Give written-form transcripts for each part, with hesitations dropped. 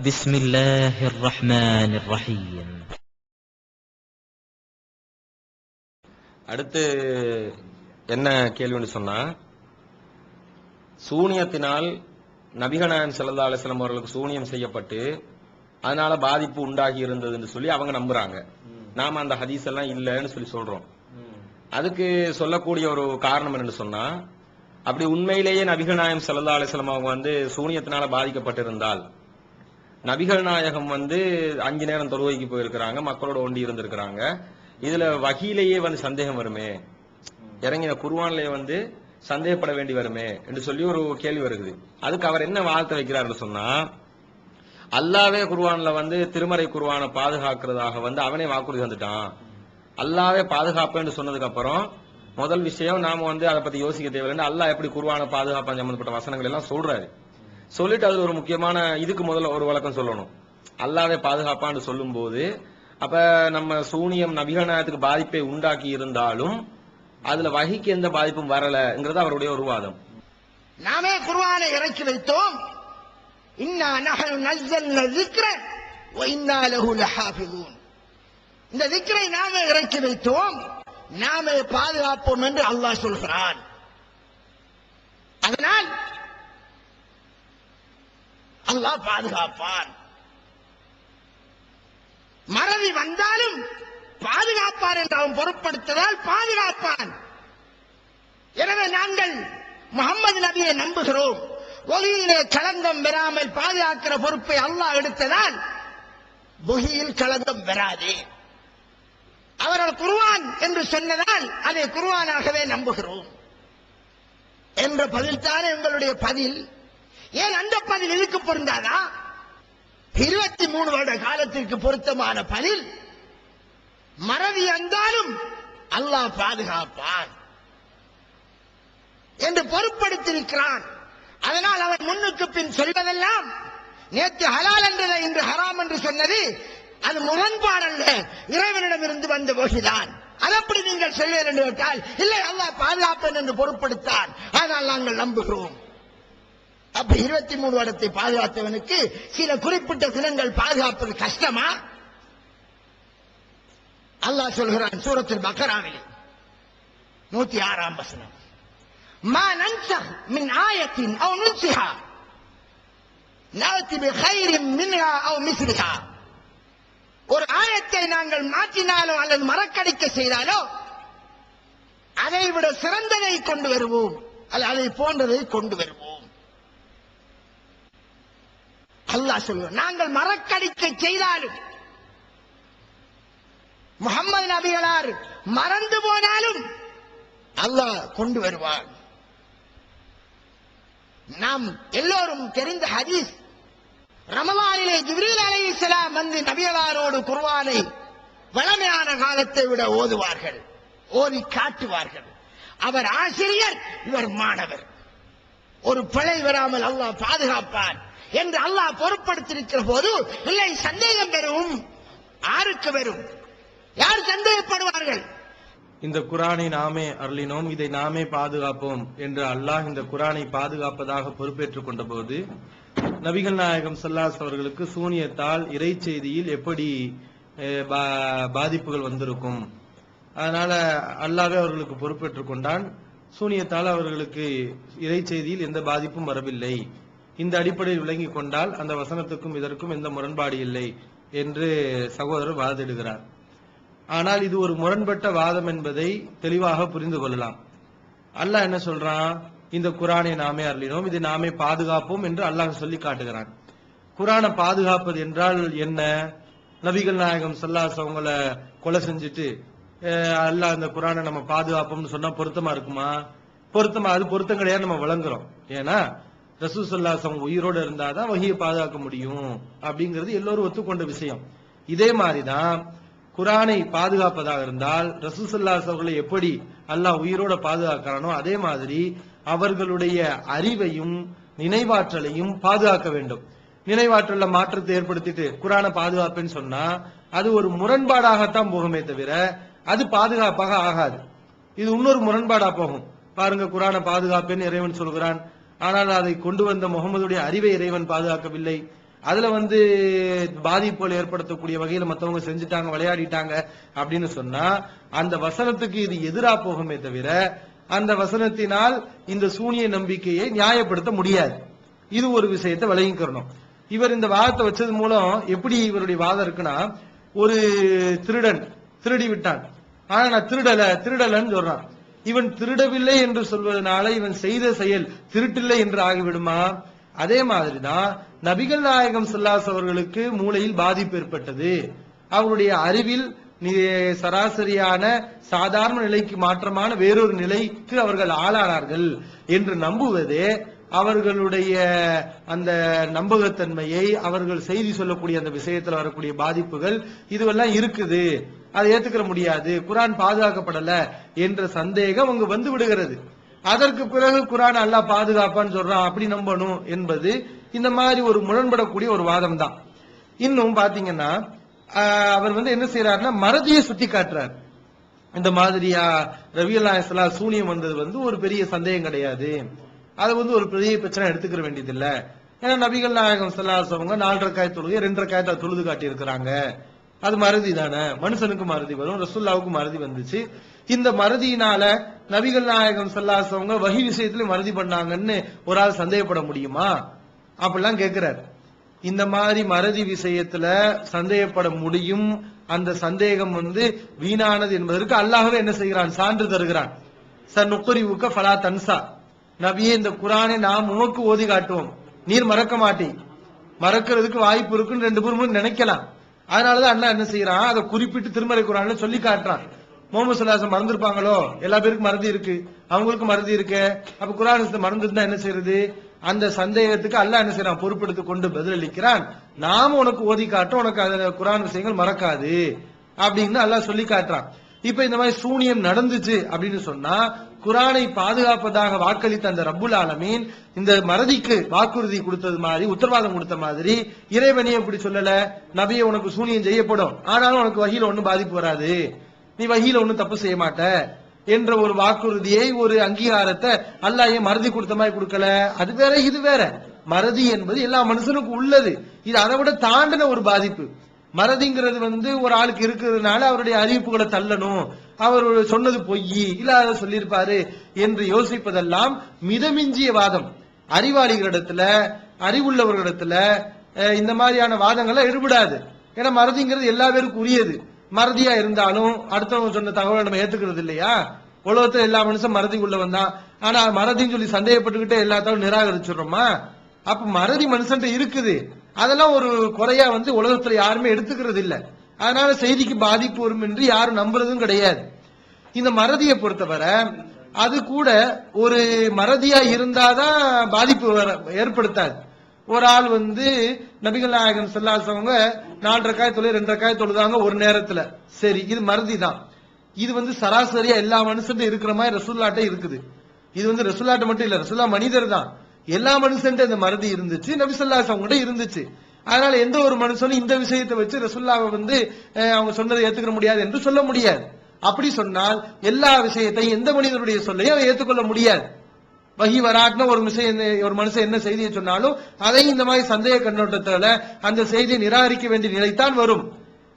بسم الله الرحمن الرحيم. அடுத்து என்ன கேள்வின்னு சொன்னா, சூனியத்தினால் நபிகள் நாயகம் ஸல்லல்லாஹு அலைஹி வஸல்லம் அவர்களுக்கு சூனியம் செய்யப்பட்டு அதனால பாதிப்பு உண்டாகி இருந்ததுன்னு சொல்லி அவங்க நம்புறாங்க. நாம அந்த ஹதீஸ் எல்லாம் இல்லைன்னு சொல்லி சொல்றோம். அதுக்கு சொல்லக்கூடிய ஒரு காரணம் என்னன்னு சொன்னா, அப்படி உண்மையிலேயே நபிகள் நாயகம் ஸல்லல்லாஹு அலைஹி வஸல்லம் அவங்க சூனியத்தினால பாதிக்கப்பட்டிருந்தால், நபிகள் நாயகம் 5 நேரம் தொழுகைக்கு போயிருக்கிறாங்க, மக்களோட ஒண்டி இருந்திருக்கிறாங்க, இதுல வகியிலேயே சந்தேகம் வருமே, இறங்கின குர்ஆன்லயே சந்தேகப்பட வேண்டி வருமே என்று சொல்லி ஒரு கேள்வி வருகிறது. அதுக்கு அவர் என்ன வார்த்தை வைக்கிறாருன்னு சொன்னா, அல்லாவே குர்ஆன்ல திருமறை குர்ஆனை பாதுகாக்கிறதாக அவனே வாக்குறுதி வந்துட்டான். அல்லாவே பாதுகாப்பேன்னு சொன்னதுக்கு அப்புறம் முதல் விஷயம் நாம அதை பத்தி யோசிக்க தேவையில்லை. அல்லாஹ் எப்படி குர்ஆனை பாதுகாப்பான் சம்பந்தப்பட்ட வசனங்கள் எல்லாம் சொல்றாரு. சொல்லிட்டு அதுல ஒரு முக்கியமான இதுக்கு முதல்ல ஒரு விளக்கம் சொல்லணும். அல்லாவே பாதுகாப்பான்னு சொல்லும் போது அப்ப நம்ம சூனியம் நபிகள் நாயகத்துக்கு பாதிப்பை உண்டாக்கி இருந்தாலும் அதுல வஹிக்கு எந்த பாதிப்பும் வரலங்கிறது அவருடைய ஒரு வாதம். நாமே குர்ஆனை இறக்கி வைத்தோம். இன்னா நஹனு நஸ்ஸல்னா ذிக்ர வ இன்னா லஹு லஹாஃபிதூன். இந்த ذிக்ரை நாமே இறக்கி வைத்தோம், நாமே பாதுகாப்போம் என்று அல்லாஹ் சொல்கிறான். அதனால் அல்லாஹ் பாதுகாப்பான். மறதி வந்தாலும் பாதுகாப்பான் என்று அவன் பொருட்படுத்ததால் பாதுகாப்பான். எனவே நாங்கள் முஹம்மது நபியை நம்புகிறோம். ஒலியிலே களங்கம் பெறாமல் பாதுகாக்கிற பொறுப்பை அல்லாஹ் எடுத்ததால் புகியில் களங்கம் பெறாதே. அவர்கள் குர்ஆன் என்று சொன்னதால் அதை குர்ஆனாகவே நம்புகிறோம் என்ற பதில் தானே உங்களுடைய பதில். ஏன் அந்த பதில் இதுக்கு பொருந்தாதா? 23 வருட காலத்திற்கு பொருத்தமான பதில். மறதி வந்தாலும் அல்லாஹ் பாதுகாப்பான் என்று பொறுப்படுத்தியிருக்கிறான். அதனால் அவன் முன்னுக்கு பின் சொல்வதெல்லாம் நேற்று ஹலால் என்றதை இன்று ஹராம் என்று சொன்னது அது முரண்பாடல்ல, இறைவனிடம் இருந்து வந்த வகைதான். அதப்படி நீங்கள் சொல்வீர்கள் என்று கேட்டால் இல்லை, அல்லாஹ் பாதுகாப்பேன் என்று பொறுப்படுத்தான், ஆனால் நாங்கள் நம்புகிறோம். அப்ப 23 வருடத்தை பாதுகாத்தவனுக்கு சில குறிப்பிட்ட தினங்கள் பாதுகாப்பது கஷ்டமா? அல்லாஹ் சொல்கிறான் சூரத்துல் பக்ராவில் 106ஆம் வசனம், மா நன்சஹ் மின் ஆயத்தின் அவ் நுன்சிஹா நஅதி பிகைரின் மின்ஹா அவ் மிஸ்லிஹா. ஒரு ஆயத்தை நாங்கள் மாற்றினாலோ அல்லது மறக்கடிக்க செய்தாலோ அதை விட சிறந்ததை கொண்டு வருவோம், அல்லது அதை போன்றதை கொண்டு வருவோம். அல்லாஹ் சொல்லுவார், நாங்கள் மறக்கடிக்க செய்தாலும் முஹம்மது நபிகளார் மறந்து போனாலும் அல்லாஹ் கொண்டு வருவார். நாம் எல்லோரும் தெரிந்த ஹதீஸ், ரமலானிலே ஜிப்ரீல் அலைஹிஸ்ஸலாம் நபிகளாரோடு குர்ஆனை வளமையான காலத்தை விட ஓதுவார்கள், ஓதி காட்டுவார்கள். அவர் ஆசிரியர், இவர் மாணவர். ஒரு பிழை வராமல் அல்லாஹ் பாதுகாப்பான் என்று அல்லாஹ் பொறுப்படுத்தியிருக்கிற போது இல்லை, சந்தேகம் பெறும். யாருக்கு வரும்? யார் சந்தேகப்படுவார்கள்? இந்த குர்ஆனை நாமே அருளினோம், இதை நாமே பாதுகாப்போம் என்று அல்லாஹ் இந்த குர்ஆனை பாதுகாப்பதாக பொறுப்பேற்றுக் கொண்ட போது நபிகள் நாயகம் ஸல்லல்லாஹு அலைஹி வஸல்லம் அவர்களுக்கு சூனியத்தால் இறை செய்தியில் எப்படி பாதிப்புகள் வந்திருக்கும். அதனால அல்லாஹ்வே அவர்களுக்கு பொறுப்பேற்றுக் கொண்டான். சூனியத்தால் அவர்களுக்கு இறை செய்தியில் எந்த பாதிப்பும் வரவில்லை. இந்த அடிப்படையில் விளங்கிக் கொண்டால் அந்த வசனத்துக்கும் இதற்கும் எந்த முரண்பாடு இல்லை என்று சகோதரர் வாதிடுகிறார். ஆனால் இது ஒரு முரண்பட்ட வாதம் என்பதை தெளிவாக புரிந்து கொள்ளலாம். அல்லாஹ் என்ன சொல்றான்? இந்த குர்ஆனை நாமே அருளினோம், இதை நாமே பாதுகாப்போம் என்று அல்லாஹ் சொல்லி காட்டுகிறான். குர்ஆனை பாதுகாப்பது என்றால் என்ன? நபிகள் நாயகம் ஸல்லல்லாஹு அலைஹி வஸல்லம் அவங்கள கொலை செஞ்சுட்டு அல்லாஹ் இந்த குர்ஆனை நம்ம பாதுகாப்போம்னு சொன்னா பொருத்தமா இருக்குமா? பொருத்தமா? அது பொருத்தம் கிடையாது, நம்ம விளங்குறோம். ஏன்னா ரசூல் ஸல்லல்லாஹு அலைஹி வஸல்லம் உயிரோடு இருந்தாதான் வஹியை பாதுகாக்க முடியும் அப்படிங்கிறது எல்லோரும் ஒத்துக்கொண்ட விஷயம். இதே மாதிரிதான் குர்ஆனை பாதுகாப்பதாக இருந்தால் ரசூல் ஸல்லல்லாஹு அலைஹி வஸல்லம் அவர்களை எப்படி அல்லாஹ் உயிரோட பாதுகாக்கிறானோ அதே மாதிரி அவர்களுடைய அறிவையும் நினைவாற்றலையும் பாதுகாக்க வேண்டும். நினைவாற்றல மாற்றத்தை ஏற்படுத்திட்டு குர்ஆனை பாதுகாப்பேன்னு சொன்னா அது ஒரு முரண்பாடாகத்தான் போகுமே தவிர அது பாதுகாப்பாக ஆகாது. இது இன்னொரு முரண்பாடா போகும். பாருங்க, குர்ஆனை பாதுகாப்பேன்னு இறைவன் சொல்கிறான், ஆனால் அதை கொண்டு வந்த முகமதுடைய அறிவை இறைவன் பாதுகாக்கவில்லை. அதுல பாதிப்புகள் ஏற்படுத்தக்கூடிய வகையில மத்தவங்க செஞ்சுட்டாங்க, விளையாடிட்டாங்க அப்படின்னு சொன்னா அந்த வசனத்துக்கு இது எதிரா போகுமே தவிர அந்த வசனத்தினால் இந்த சூனிய நம்பிக்கையை நியாயப்படுத்த முடியாது. இது ஒரு விஷயத்தை விளங்கிக்கிறணும். இவர் இந்த வாதத்தை வச்சது மூலம் எப்படி இவருடைய வாதம் இருக்குன்னா, ஒரு திருடன் திருடி விட்டான், ஆனா நான் திருடலன்னு சொல்றான். இவன் திருடவில்லை என்று சொல்வதனால இவன் செய்த செயல் திருட்டில்லை என்று ஆகிவிடுமா? அதே மாதிரிதான் நபிகள் நாயகம் ஸல்லல்லாஹு அலைஹி அவர்களுக்கு மூளையில் பாதிப்பு ஏற்பட்டது, அவருடைய அறிவில் சராசரியான சாதாரண நிலைக்கு மாற்றமான வேறொரு நிலைக்கு அவர்கள் ஆளானார்கள் என்று நம்புவதே அவர்களுடைய அந்த நம்பகத்தன்மையை, அவர்கள் செய்தி சொல்லக்கூடிய அந்த விஷயத்தில் வரக்கூடிய பாதிப்புகள் இதுவெல்லாம் இருக்குது, அதை ஏத்துக்கிற முடியாது, குர்ஆன் பாதுகாக்கப்படல என்ற சந்தேகம் அங்கு வந்து விடுகிறது. அதற்கு பிறகு குர்ஆன் அல்லாஹ் பாதுகாப்பான்னு சொல்றான், அப்படி நம்பணும் என்பது இந்த மாதிரி ஒரு முரண்படக்கூடிய ஒரு வாதம் தான். இன்னும் பாத்தீங்கன்னா அவர் என்ன செய்யறாருன்னா மறதியை சுட்டி காட்டுறார். இந்த மாதிரியா ரபியுல் நாயகம் சூனியம் வந்தது ஒரு பெரிய சந்தேகம் கிடையாது, அது ஒரு பெரிய பிரச்சனை எடுத்துக்கிற வேண்டியது இல்ல. ஏன்னா நபிகள் நாயகம் ஸல்லல்லாஹு அலைஹி வஸல்லம் 4 ரக்காயத் தொழுகை 2 ரக்காயத்தை தொழுது காட்டி இருக்கிறாங்க, அது மறதி தானே, மனுஷனுக்கு மறதி வரும், ரசூலுல்லாஹ்வுக்கு மறதி வந்துச்சு. இந்த மறதியினால நபிகள் நாயகம் ஸல்லல்லாஹு அலைஹி வஸல்லம் வஹி விஷயத்துல மறதி பண்ணாங்கன்னு ஒரு ஆள் சந்தேகப்பட முடியுமா? அப்படிலாம் கேட்கிறார். இந்த மாதிரி மறதி விஷயத்துல சந்தேகப்பட முடியும். அந்த சந்தேகம் வீணானது என்பதற்கு அல்லாஹ்வே என்ன செய்கிறான், சான்று தருகிறான். சனுக்ரிவுக ஃபலா தன்சா, நபியே இந்த குர்ஆனை நாம் உமக்கு ஓதி காட்டுவோம், நீர் மறக்க மாட்டீ. மறக்கிறதுக்கு வாய்ப்பு இருக்குன்னு 2 பேரும் நினைக்கலாம். அதனாலதான் அல்லாஹ் என்ன செய்யறான், அதை குறிப்பிட்டு திருமறை குர்ஆன்ல சொல்லி காட்டுறான். முஹம்மது ஸல்லல்லாஹு அலைஹி வஸல்லம் மறந்துருப்பாங்களோ, எல்லா பேருக்கும் மறதி இருக்கு, அவங்களுக்கு மறதி இருக்கு, அப்ப குர்ஆன் மறந்துருந்தா என்ன செய்யறது? அந்த சந்தேகத்துக்கு அல்லாஹ் என்ன செய்யறான், பொறுப்பெடுத்துக் கொண்டு பதிலளிக்கிறான். நாம உனக்கு ஓதி காட்டும், உனக்கு அந்த குர்ஆன் விஷயங்கள் மறக்காது அப்படின்னு அல்லாஹ் சொல்லி காட்டுறான். இப்ப இந்த மாதிரி சூனியம் நடந்துச்சு அப்படின்னு சொன்னா குர்ஆனை பாதுகாப்பதாக வாக்களித்த அந்த ரப்புல் ஆலமீன் இந்த மறதிக்கு வாக்குறுதி கொடுத்தது மாதிரி, உத்தரவாதம் கொடுத்த மாதிரி இறைவனே அப்படி சொல்லல, நபியே உனக்கு சூனியம் செய்யப்படும், ஆனாலும் உனக்கு வஹீல ஒன்னும் பாதிப்பு வராது, நீ வஹீல ஒன்னும் தப்பு செய்ய மாட்ட என்ற ஒரு வாக்குறுதியை, ஒரு அங்கீகாரத்தை அல்லாஹ் ஏன் மறதி கொடுத்த மாதிரி கொடுக்கல? அது வேற இது வேற. மறதி என்பது எல்லா மனுஷனுக்கும் உள்ளது, இது அதை விட தாண்டின ஒரு பாதிப்பு. மறதிங்கிறது ஒரு ஆளுக்கு இருக்கிறதுனால அவருடைய அறிவிப்புகளை தள்ளணும், அவர் சொன்னது பொய் இல்லாத சொல்லியிருப்பாரு என்று யோசிப்பதெல்லாம் மிதமிஞ்சிய வாதம். அறிவாளிகளிடத்துல, அறிவுள்ளவர்களிடத்துல இந்த மாதிரியான வாதங்களை எடுபடாது. ஏன்னா மறதிங்கிறது எல்லா பேருக்கும் உரியது. மறதியா இருந்தாலும் அடுத்தவங்க சொன்ன தகவலை நம்ம ஏத்துக்கிறது இல்லையா? உலகத்துல எல்லா மனுஷன் மறதி உள்ளவன் தான், ஆனா மறதின்னு சொல்லி சந்தேகப்பட்டுக்கிட்டே எல்லாத்தாலும் நிராகரிச்சிடுறோமா? அப்ப மறதி மனுஷன் இருக்குது, அதெல்லாம் ஒரு குறையா உலகத்துல யாருமே எடுத்துக்கிறது இல்ல. அதனால செய்திக்கு பாதிப்பு வரும் என்று யாரும் நம்புறதும் கிடையாது. இந்த மறதியை பொறுத்தவரை அது கூட ஒரு மறதியா இருந்தாதான் பாதிப்பு ஏற்படுத்தாது. ஒரு ஆள் நபிகள் நாயகம் ஸல்லல்லாஹு அலைஹி வஸல்லம் 4 ரக்காயத் தொழுது 2 ரக்காயத் தொழுதாங்க ஒரு நேரத்துல, சரி இது மறதி தான். இது சராசரியா எல்லா மனுஷன் இருக்கிற மாதிரி ரசூலுல்லாஹ்ட்ட இருக்குது. இது ரசூலுல்லாஹ்ட்ட மட்டும் இல்ல, ரசூலுல்லாஹ் மனிதர் தான், எல்லா மனுஷன் இந்த மறதி இருந்துச்சு, நபி ஸல்லல்லாஹு அலைஹி வஸல்லம் இருந்துச்சு. அதனால எந்த ஒரு மனுஷனும் இந்த விஷயத்தை வச்சு ரசூலுல்லாஹ்வை அவங்க சொன்னதை ஏத்துக்க முடியாது என்று சொல்ல முடியாது. அப்படி சொன்னால் எல்லா விஷயத்தையும் எந்த மனிதனுடைய சொல்லையும் அதை ஏற்றுக்கொள்ள முடியாது. வஹி வராட்னா ஒரு மனுஷன் என்ன செய்தியை சொன்னாலும் அதை இந்த மாதிரி சந்தேக கண்ணோட்டத்தால அந்த செய்தியை நிராகரிக்க வேண்டிய நிலைத்தான் வரும்.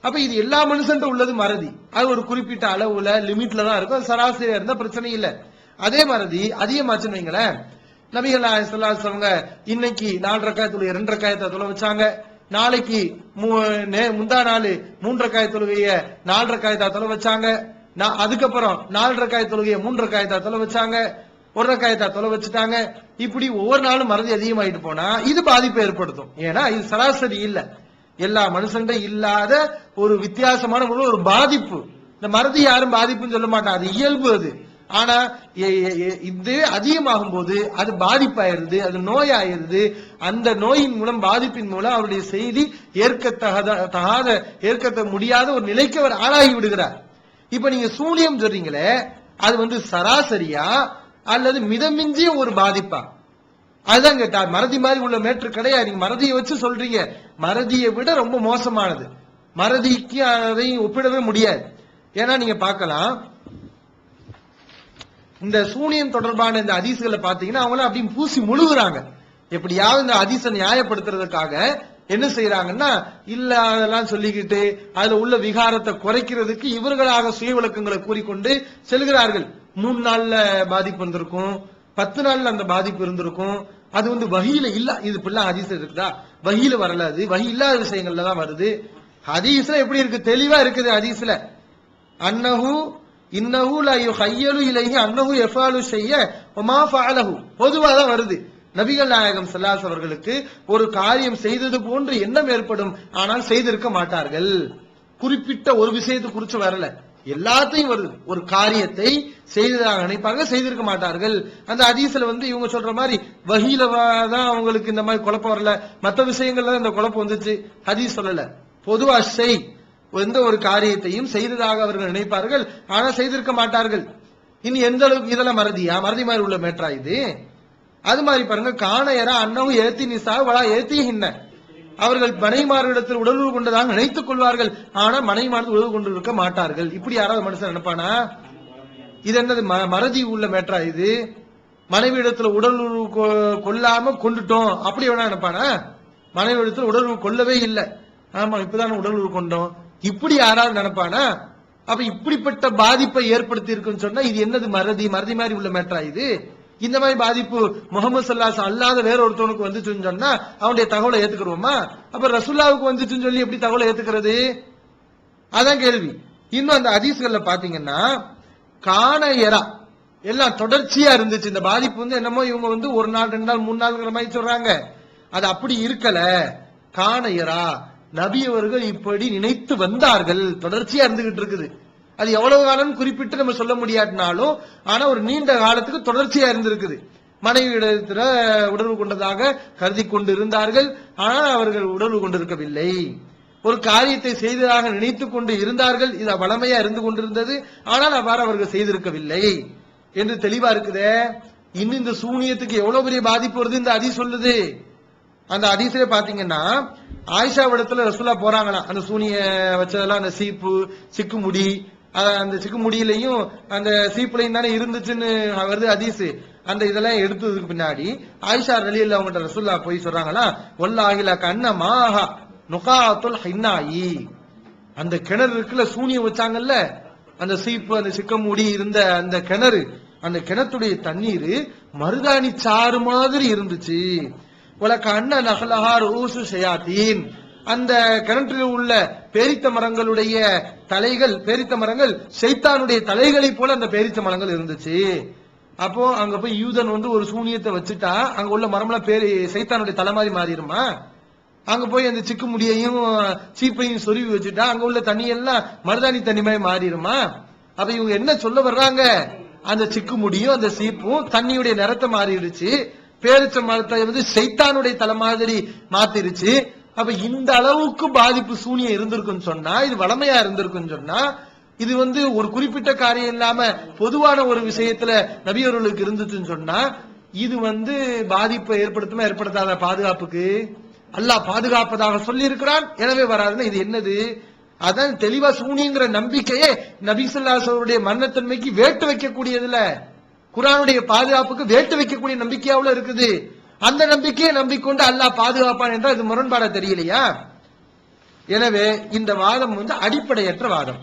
அப்ப இது எல்லா மனுஷன் உள்ளது மறதி, அது ஒரு குறிப்பிட்ட அளவுல லிமிட்ல தான் இருக்கும், சராசரியா இருந்தா பிரச்சனை இல்ல. அதே மறதி அதிகமாச்சுன்னு வைங்களேன், நபிகள் நாயகம் ஸல்லல்லாஹு அலைஹி வஸல்லம் இன்னைக்கு 4 ரக்காயத் தொழுகை 2 ரக்காயத்தை தொழ வச்சாங்க, நாளைக்கு முந்தா நாள் 3 ரக்காயத் தொழுகைய 4 ரக்காயத்தா தொழ வச்சாங்க, அதுக்கப்புறம் 4 ரக்காயத் தொழுகைய 3 ரக்காயத்தா தொழ வச்சாங்க, 1 ரக்காயத்தா தொலை வச்சுட்டாங்க. இப்படி ஒவ்வொரு நாளும் மறதி அதிகமாயிட்டு போனா இது பாதிப்பை ஏற்படுத்தும். ஏன்னா இது சராசரி இல்ல, எல்லா மனுஷன் இல்லாத ஒரு வித்தியாசமான ஒரு பாதிப்பு. இந்த மறதி யாரும் பாதிப்புன்னு சொல்ல மாட்டாங்க, அது இயல்பு அது. ஆனா இது அதிகமாகும் போது அது பாதிப்பாயிருது, அது நோயாயிருது. அந்த நோயின் மூலம், பாதிப்பின் மூலம் அவருடைய செய்தி ஏற்க முடியாத ஒரு நிலைக்கு அவர் ஆளாகி விடுகிறார். இப்ப நீங்க சூனியம் சொல்றீங்களே, அது சராசரியா அல்லது மிதமிஞ்சிய ஒரு பாதிப்பா? அதுதான் கேட்டார். மறதி மாதிரி உள்ள மேற்று கிடையாது. நீங்க மறதியை வச்சு சொல்றீங்க, மறதியை விட ரொம்ப மோசமானது. மறதிக்கு அதை ஒப்பிடவே முடியாது. ஏன்னா நீங்க பார்க்கலாம், இந்த சூனியம் தொடர்பான இந்த ஹதீஸ்களை பாத்தீங்கன்னா அவங்கள அப்படி பூசி முழுகுறாங்க. எப்படியாவது இந்த ஹதீஸை நியாயப்படுத்துறதுக்காக என்ன செய்யறாங்கன்னா இல்ல அதெல்லாம் சொல்லிக்கிட்டு அதுல உள்ள விகாரத்தை குறைக்கிறதுக்கு இவர்களாக சுய விளக்கங்களை கூறிக்கொண்டு செல்கிறார்கள். 3 நாள்ல பாதிப்பு வந்திருக்கும், 10 நாள்ல அந்த பாதிப்பு இருந்திருக்கும். அது வந்து வஹீல இல்ல. இது இப்படிலாம் ஹதீஸ் இருக்குதா? வஹீல வரல, அது வஹீ இல்லாத விஷயங்கள்ல தான் வருது. ஹதீஸ்ல எப்படி இருக்கு? தெளிவா இருக்குது ஹதீஸ்ல. அன்னஹு இன்னஹு லா யுஹய்யலு இலைஹி அன்னஹு யஃபாலு ஷைய வமா ஃபஅலஹு. பொதுவா தான் வருது. நபிகள் நாயகம் ஸல்லல்லாஹு அலைஹி அவர்களுக்கு ஒரு காரியம் செய்தது போன்று எண்ணம் ஏற்படும், ஆனால் செய்திருக்க மாட்டார்கள். குறிப்பிட்ட ஒரு விஷயத்தை குறிச்சு வரல, எல்லாத்தையும் வருது. ஒரு காரியத்தை செய்ததாக நினைப்பாங்க, செய்திருக்க மாட்டார்கள். அந்த ஹதீஸ்ல வந்து இவங்க சொல்ற மாதிரி வஹீல தான் அவங்களுக்கு இந்த மாதிரி குழப்பம் வரல, மற்ற விஷயங்கள்ல இந்த குழப்பம் வந்துச்சு. ஹதீஸ் சொல்லல. பொதுவா செய் எந்த ஒரு காரியத்தையும் செய்ததாக அவர்கள் நினைப்பார்கள், ஆனா செய்திருக்க மாட்டார்கள். இனி எந்த அளவுக்கு இதெல்லாம் மறதியா? மறதி மாதிரி உள்ள மேட்டரா இது? அது மாதிரி பாருங்க, காணையரா அன்னவும் ஏத்தி நிசா வளா ஏத்தி ஹின்ன. அவர்கள் மனைமார்களிடத்தில் உடலுறவு கொண்டதாக நினைத்துக் கொள்வார்கள், ஆனா மனைமார்கள் உடல் கொண்டு இருக்க மாட்டார்கள். இப்படி யாராவது மனுஷன் நினைப்பானா? இது என்னது மறதி உள்ள மேட்டரா இது? மனைவி இடத்துல உடலுறவு கொள்ளாம கொண்டுட்டோம் அப்படி வேணா நினைப்பானா? மனைவி இடத்துல உடலுறவு கொள்ளவே இல்லை, ஆமா இப்பதான் உடலுறவு கொண்டோம், இப்படி யாராவது நினைப்பானா? அப்ப இப்படிப்பட்ட பாதிப்பை ஏற்படுத்தி இருக்குன்னு சொன்னா இது என்னது? மறதி மாதிரி உள்ள மேட்டரா இது? இந்த மாதிரி பாதிப்பு முகமது ஸல்லல்லாஹு அல்லாத வேற ஒருத்தவனுக்கு வந்துச்சுன்னு சொன்னா அவனுடைய தகவலை ஏத்துக்கிறோமா? அப்ப ரசூலுல்லாஹ்வுக்கு வந்துச்சுன்னு சொல்லி எப்படி தகவலை ஏத்துக்கிறது? அதான் கேள்வி. இன்னும் அந்த ஹதீஸ்கள்ல பாத்தீங்கன்னா காணையரா எல்லாம் தொடர்ச்சியா இருந்துச்சு. இந்த பாதிப்பு வந்து என்னமோ இவங்க வந்து 1 நாள் 2 நாள் 3 நாள்ங்கிற மாதிரி சொல்றாங்க. அது அப்படி இருக்கல. காணையரா நபி அவர்கள் இப்படி நினைத்து வந்தார்கள், தொடர்ச்சியா இருந்துகிட்டு இருக்குது. அது எவ்வளவு காலம் குறிப்பிட்டு நம்ம சொல்ல முடியாட்டினாலும், ஆனா ஒரு நீண்ட காலத்துக்கு தொடர்ச்சியா இருந்திருக்குது. மனைவி இடத்துல உடல்வு கொண்டதாக கருதி கொண்டு இருந்தார்கள், ஆனால் அவர்கள் உடல்வு கொண்டிருக்கவில்லை. ஒரு காரியத்தை செய்ததாக நினைத்துக் கொண்டு இருந்தார்கள், இது வளமையா இருந்து கொண்டிருந்தது, ஆனால் அவ்வாறு அவர்கள் செய்திருக்கவில்லை என்று தெளிவா இருக்குதே. இன்னும் இந்த சூனியத்துக்கு எவ்வளவு பெரிய பாதிப்பு வருது இந்த ஹதீஸ் சொல்லுது. அந்த ஹதீஸ்ல பாத்தீங்கன்னா ஆயிஷா இடத்துல ரசூலா போறாங்களாம். அந்த சூனிய வச்சதெல்லாம் அந்த சீப்பு சிக்குமுடி, அந்த சிக்குமுடியிலையும் அந்த சீப்புலையும் தானே இருந்துச்சுன்னு வருது ஹதீஸ். அந்த இதெல்லாம் எடுத்ததுக்கு பின்னாடி ஆயிஷா ரலியல்லாஹு அவங்கள்ட்ட ரசூலா போய் சொல்றாங்களா, வல்லாஹி லக அன்ன மாஹா நுகாத்துல் ஹின்னாயி. அந்த கிணறு இருக்குல்ல, சூனியம் வச்சாங்கல்ல, அந்த சீப்பு அந்த சிக்கமுடி இருந்த அந்த கிணறு, அந்த கிணத்துடைய தண்ணீர் மருதாணி சாறு மாதிரி இருந்துச்சு. உலக அண்ண நகலஹார் ஊசு ஷயாத்தீன். அந்த கிணற்றில் உள்ள பேரித்த மரங்களுடைய தலைகள், பேரித்த மரங்கள் ஷைத்தானுடைய தலைகளை போல அந்த பேரித்த மரங்கள் இருந்துச்சு. அப்போ அங்க போய் யூதன் வந்து ஒரு சூனியத்தை வச்சுட்டா அங்க உள்ள மரம்லாம் சைத்தானுடைய தலை மாதிரி மாறிடுமா? அங்க போய் அந்த சிக்கு முடியையும் சீப்பையும் சொருவி வச்சுட்டா அங்க உள்ள தண்ணி எல்லாம் மருதாணி தண்ணி மாதிரி மாறிடுமா? அப்ப இவங்க என்ன சொல்ல வர்றாங்க? அந்த சிக்கு முடியும் அந்த சீப்பும் தண்ணியுடைய நிறத்தை மாறிடுச்சு, பேரிச்ச மரத்தை வந்து சைத்தானுடைய தலை மாதிரி மாத்திருச்சு. அப்ப இந்த அளவுக்கு பாதிப்பு சூனியம் இருந்திருக்குன்னு சொன்னா, இது வளமையா இருந்திருக்குன்னு சொன்னா, இது வந்து ஒரு குறிப்பிட்ட காரியம் இல்லாம பொதுவான ஒரு விஷயத்துல நபியவர்களுக்கு இருந்துச்சுன்னு சொன்னா, இது வந்து பாதிப்பை ஏற்படுத்துமா ஏற்படுத்தாத? பாதுகாப்புக்கு அல்லாஹ் பாதுகாப்பதாக சொல்லி இருக்கிறான், எனவே வராதுன்னா இது என்னது? அதான் தெளிவா சூனியங்கிற நம்பிக்கையே நபி ஸல்லல்லாஹு அலைஹி வஸல்லம் உடைய மரணத்தன்மைக்கு வேட்டு வைக்கக்கூடியதுல, குர்ஆனுடைய பாதுகாப்புக்கு வேட்டு வைக்கக்கூடிய நம்பிக்கையாவுல இருக்குது. அந்த நம்பிக்கையை நம்பிக்கொண்டு அல்லாஹ் பாதுகாப்பான் என்றால் இது முரண்பாடா தெரியலையா? எனவே இந்த வாதம் வந்து அடிப்படையற்ற வாதம்.